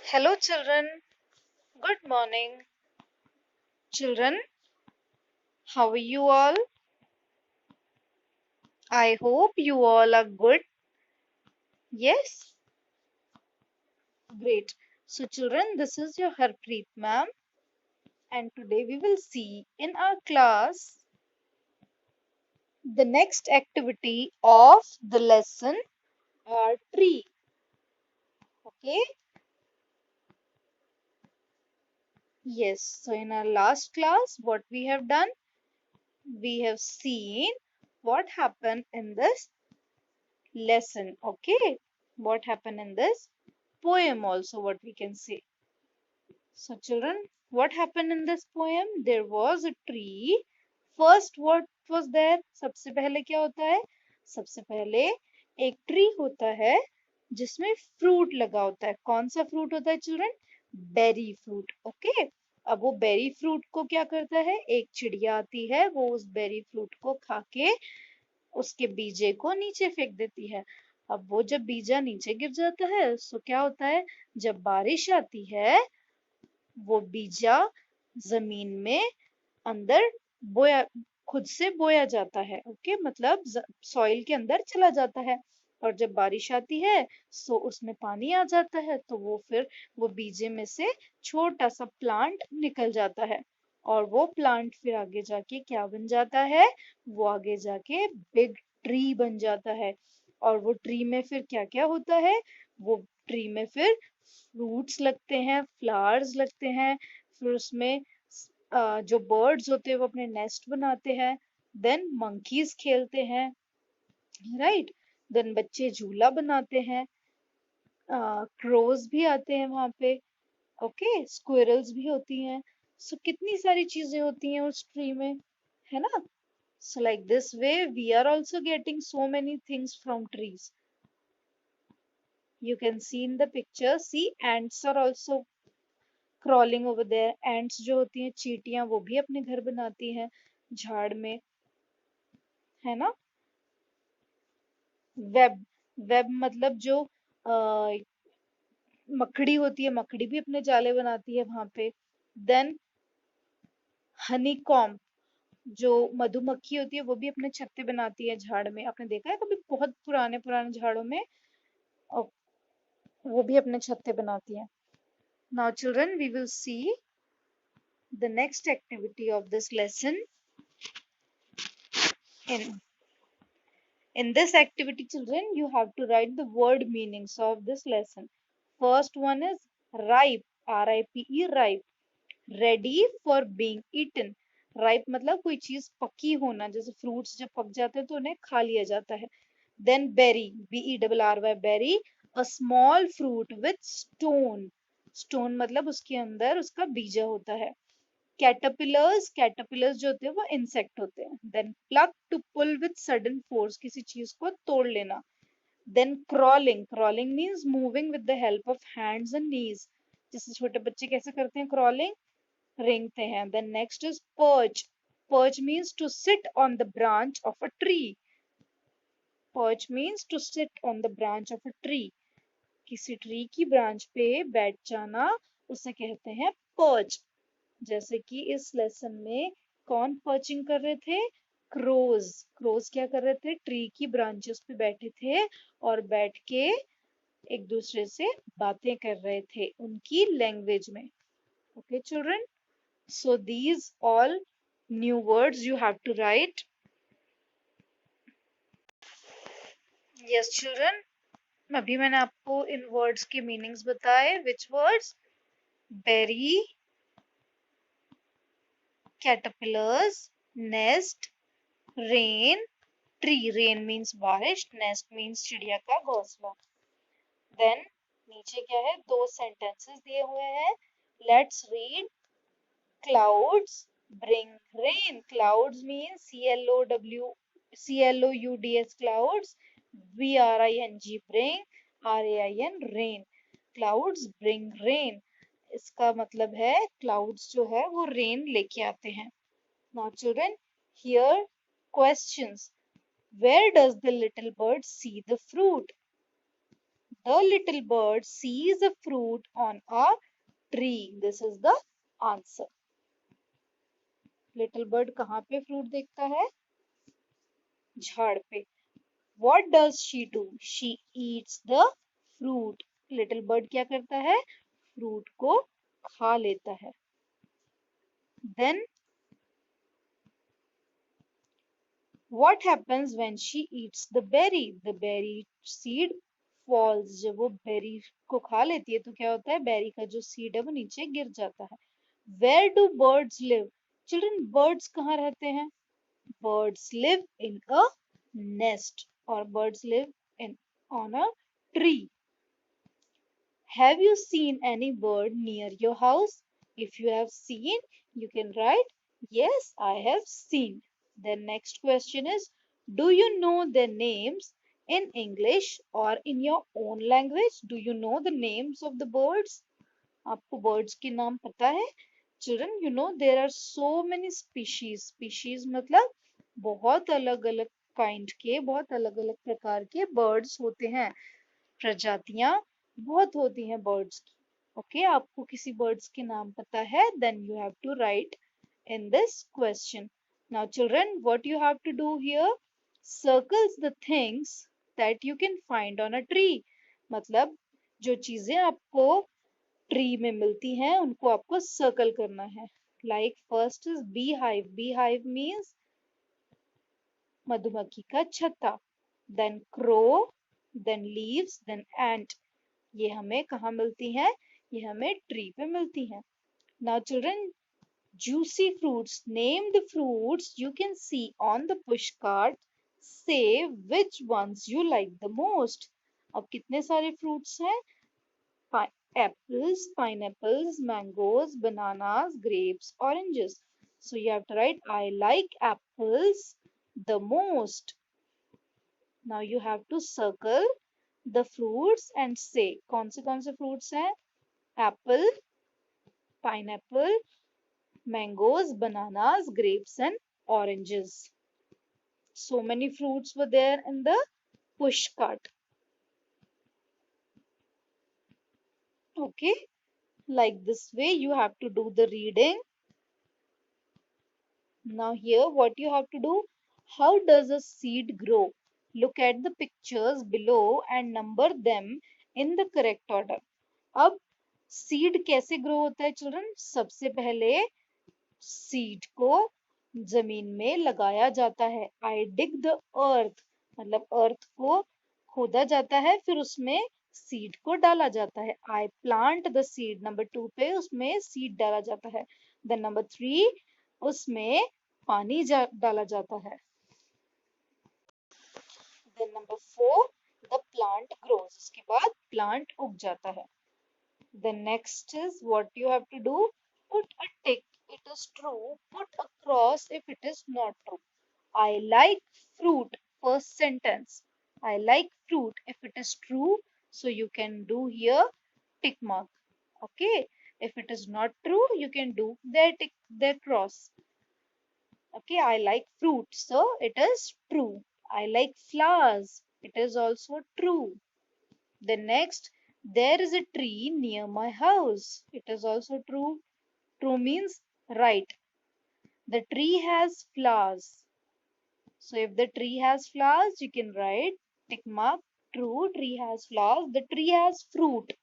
Hello, children. Good morning. Children, how are you all? I hope you all are good. Yes? Great. So, children, this is your Harpreet ma'am, and today we will see in our class the next activity of the lesson, our tree. Okay? Yes. So, in our last class, what we have done? We have seen what happened in this lesson. Okay? What happened in this poem also, what we can say. So children, what happened in this poem? There was a tree. First what was there? सबसे पहले क्या होता है? सबसे पहले एक tree होता है जिसमें फ्रूट लगा होता है. कौन सा फ्रूट होता है चिल्ड्रन? Berry fruit. ओके. अब वो बेरी फ्रूट को क्या करता है? एक चिड़िया आती है, वो उस बेरी फ्रूट को खा के उसके बीजे को नीचे फेंक देती है. अब वो जब बीजा नीचे गिर जाता है तो क्या होता है? जब बारिश आती है वो बीजा जमीन में अंदर बोया खुद से बोया जाता है. ओके, मतलब सॉइल के अंदर चला जाता है. और जब बारिश आती है तो उसमें पानी आ जाता है तो वो फिर वो बीजे में से छोटा सा प्लांट निकल जाता है. और वो प्लांट फिर आगे जाके क्या बन जाता है? वो आगे जाके बिग ट्री बन जाता है. और वो ट्री में फिर क्या क्या होता है? वो ट्री में फिर फ्रूट्स लगते हैं, फ्लावर्स लगते हैं. फिर उसमें जो बर्ड्स होते हैं वो अपने नेस्ट बनाते हैं. देन मंकीज खेलते हैं, राइट. देन बच्चे झूला बनाते हैं. क्रोज भी आते हैं वहां पे. ओके, स्क्विरल्स भी होती हैं. सो कितनी सारी चीजें होती हैं उस ट्री में, है ना. So like this way we are also getting so many things from trees. You can see in the picture. See, ants are also crawling over there. Ants जो होती हैं चींटियां, वो भी अपने घर बनाती हैं झाड़ में, है ना. वेब, वेब मतलब जो मकड़ी होती है, मकड़ी भी अपने जाले बनाती है वहां पे. देन हनी कॉम्ब, जो मधुमक्खी होती है वो भी अपने छत्ते बनाती है झाड़ में. आपने देखा है कभी बहुत पुराने पुराने झाड़ों में? और वो भी अपने छत्ते बनाती है. Now children, we will see the next activity of this lesson. In In this activity, children, you have to write the word meanings of this lesson. First one is ripe, R-I-P-E, ripe. Ready for being eaten. Ripe मतलब कोई चीज पकी होना, जैसे fruits जब पक जाते हैं तो उन्हें खा लिया जाता है. Then berry, B-E-R-R-Y, berry, a small fruit with stone. Stone मतलब उसके अंदर उसका बीजा होता है. कैटरपिलर्स, कैटरपिलर्स जो होते हैं वो इंसेक्ट होते हैं. Then pluck, to pull with sudden force, किसी चीज को तोड़ लेना. Then crawling, crawling means moving with the help of hands and knees. जैसे छोटे बच्चे कैसे करते हैं क्रॉलिंग? रेंगते हैं. Then next is perch. Perch means to sit on the branch of a tree. Perch means to sit on the branch of a tree. किसी tree की ब्रांच पे बैठ जाना उसे कहते हैं पर्च. जैसे कि इस लेसन में कौन पर्चिंग कर रहे थे? क्रोज. क्रोज क्या कर रहे थे? ट्री की ब्रांचेस पे बैठे थे और बैठ के एक दूसरे से बातें कर रहे थे उनकी लैंग्वेज में. Okay children, so these all new words you have to write. Yes children, अभी मैंने आपको इन वर्ड्स के मीनिंग्स बताए. Which words? Berry, caterpillars, nest, rain. Tree, rain means बारिश, नेस्ट मीन्स चिड़िया का घोंसला. देन नीचे क्या है? दो सेंटेंसेस दिए हुए हैं. Let's read. Clouds bring rain. Clouds means CLOUDS, clouds. BRING, bring, RAIN, rain. Clouds bring rain, इसका मतलब है क्लाउड्स जो है वो रेन लेके आते हैं. Now children, here questions. Where does the little bird see the fruit? The little bird sees a fruit on a tree. This is the answer. Little bird कहाँ पे fruit देखता है? झाड़ पे. What does she do? She eats the fruit. Little bird क्या करता है? Fruit को खा लेता है. Then what happens when she eats the berry? The berry seed falls. जब वो berry को खा लेती है तो क्या होता है? Berry का जो seed है वो नीचे गिर जाता है. Where do birds live? Children, birds कहाँ रहते हैं? Birds live in a nest or birds live in on a tree. Have you seen any bird near your house? If you have seen, you can write, yes, I have seen. The next question is, do you know their names in English or in your own language? Do you know the names of the birds? आपको birds के नाम पता है? Children, you know there are so many species. Species मतलब बहुत अलग-अलग kind के, बहुत अलग-अलग प्रकार के birds होते हैं. प्रजातियां बहुत होती हैं birds की. Okay, आपको किसी birds के नाम पता है? Then you have to write in this question. Now, children, what you have to do here? Circles the things that you can find on a tree. मतलब जो चीजें आपको ट्री में मिलती हैं उनको आपको सर्कल करना है. Like first is beehive. Beehive means मधुमक्खी का छत्ता. Then crow, then leaves, then ant. ये हमें कहाँ मिलती हैं? ये हमें ट्री पे मिलती हैं. Now children, juicy fruits. Name the fruits you can see on the push cart. Say which ones you like the most. अब कितने सारे fruits हैं? Apples, pineapples, mangoes, bananas, grapes, oranges. So you have to write, I like apples the most. Now you have to circle the fruits and say, कौन से fruits हैं? Apple, pineapple, mangoes, bananas, grapes and oranges. So many fruits were there in the push cart. Okay, like this way you have to do the reading. Now here what you have to do, how does a seed grow? Look at the pictures below and number them in the correct order. अब seed कैसे grow होता है children? सबसे पहले seed को जमीन में लगाया जाता है. I dig the earth मतलब earth को खोदा जाता है फिर उसमें seed को डाला जाता है. I plant the seed. Number 2 पे उसमें seed डाला जाता है. Then number 3 उसमें पानी डाला जाता है. Then number 4 the plant grows. उसके बाद plant उग जाता है. Then next is what you have to do. Put a tick. It is true. Put a cross if it is not true. I like fruit. First sentence. I like fruit. If it is true, so you can do here tick mark. Okay. If it is not true, you can do their tick, their cross. Okay, I like fruit, so it is true. I like flowers. It is also true. The next, there is a tree near my house. It is also true. True means right. The tree has flowers. So if the tree has flowers, you can write tick mark true. Tree has flowers. The tree has fruit.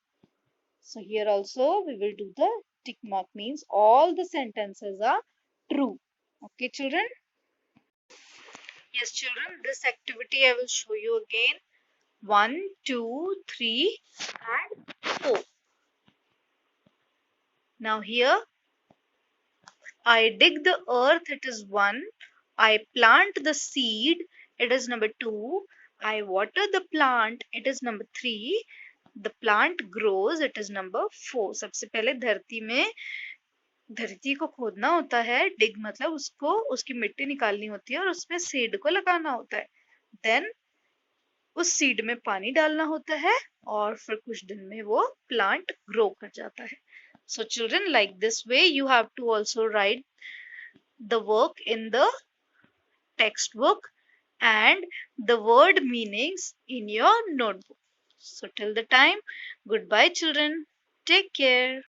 So here also we will do the tick mark means all the sentences are true. Okay, children? Yes, children, this activity I will show you again. 1, 2, 3 and 4. Now here, I dig the earth, it is 1. I plant the seed, it is number 2. I water the plant, it is number 3. The plant grows, it is number 4. सबसे पहले धरती को खोदना होता है. डिग मतलब उसको उसकी मिट्टी निकालनी होती है और उसमें सीड को लगाना होता है. देन उस सीड में पानी डालना होता है और फिर कुछ दिन में वो प्लांट ग्रो कर जाता है. So children, like this way you have to also write the work in the textbook and the word meanings in your notebook. So till the time, goodbye children. Take care.